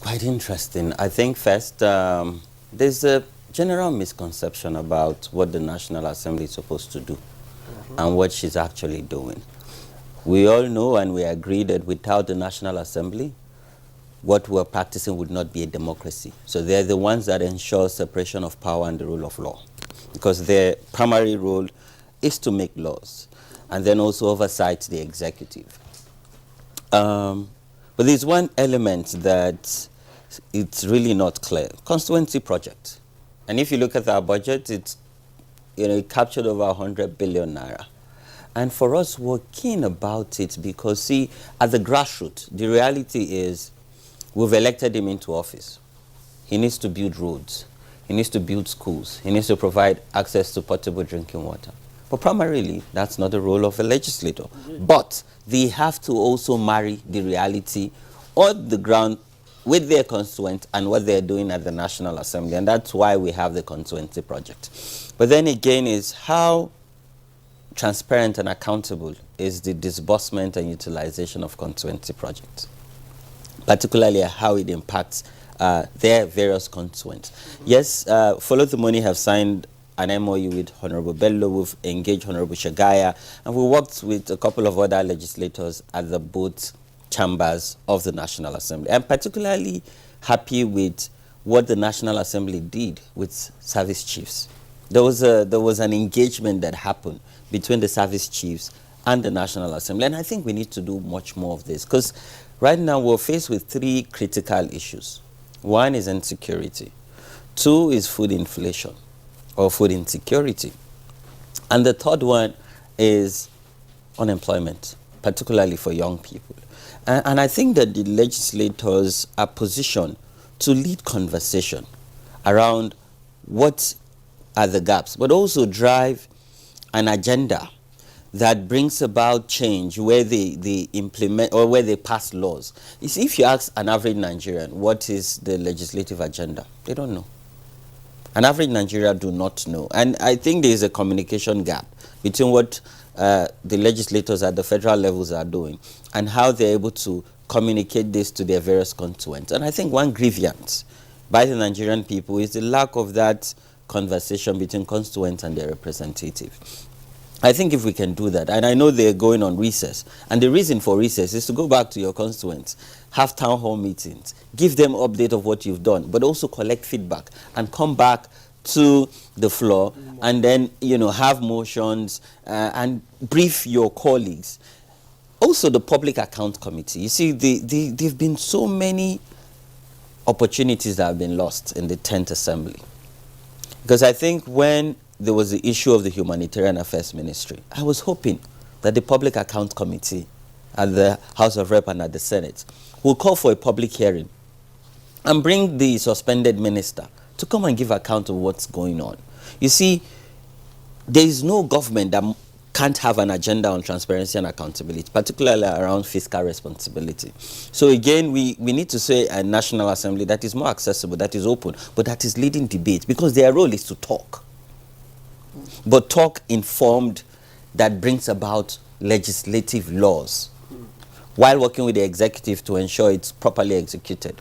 Quite interesting. I think first, there's a general misconception about what the National Assembly is supposed to do and what she's actually doing. We all know and we agree that without the National Assembly, what we're practicing would not be a democracy. So they're the ones that ensure separation of power and the rule of law, because their primary role is to make laws and then also oversight the executive. But there's one element that it's really not clear. Constituency project. And if you look at our budget, it's it captured over 100 billion naira. And for us, we're keen about it because, see, at the grassroots, the reality is we've elected him into office. He needs to build roads. He needs to build schools. He needs to provide access to potable drinking water. But primarily, that's not the role of a legislator. But they have to also marry the reality on the ground with their constituents and what they're doing at the National Assembly. And that's why we have the constituency project. But then again is how transparent and accountable is the disbursement and utilization of constituency projects, particularly how it impacts their various constituents. Yes, Follow the Money have signed an MOU with Honorable Bello. We've engaged Honorable Shagaya, and we worked with a couple of other legislators at the both chambers of the National Assembly. I'm particularly happy with what the National Assembly did with service chiefs. There was an engagement that happened between the service chiefs and the National Assembly, and I think we need to do much more of this, because right now we're faced with three critical issues. One is insecurity. Two is food inflation or food insecurity. And the third one is unemployment, particularly for young people. And I think that the legislators are positioned to lead conversation around what are the gaps, but also drive an agenda that brings about change where they implement or where they pass laws. You see, if you ask an average Nigerian what is the legislative agenda, they don't know. An average Nigerian do not know. And I think there is a communication gap between what the legislators at the federal levels are doing and how they're able to communicate this to their various constituents. And I think one grievance by the Nigerian people is the lack of that conversation between constituents and their representative. I think if we can do that, and I know they're going on recess, and the reason for recess is to go back to your constituents, have town hall meetings, give them update of what you've done, but also collect feedback and come back to the floor and then, have motions and brief your colleagues. Also, the Public Account Committee. You see, there have been so many opportunities that have been lost in the 10th Assembly. Because I think when there was the issue of the Humanitarian Affairs Ministry, I was hoping that the Public Account Committee at the House of Rep and at the Senate will call for a public hearing and bring the suspended minister to come and give account of what's going on. You see, there is no government that can't have an agenda on transparency and accountability, particularly around fiscal responsibility. So again, we need to say a National Assembly that is more accessible, that is open, but that is leading debate, because their role is to talk. But talk informed that brings about legislative laws while working with the executive to ensure it's properly executed.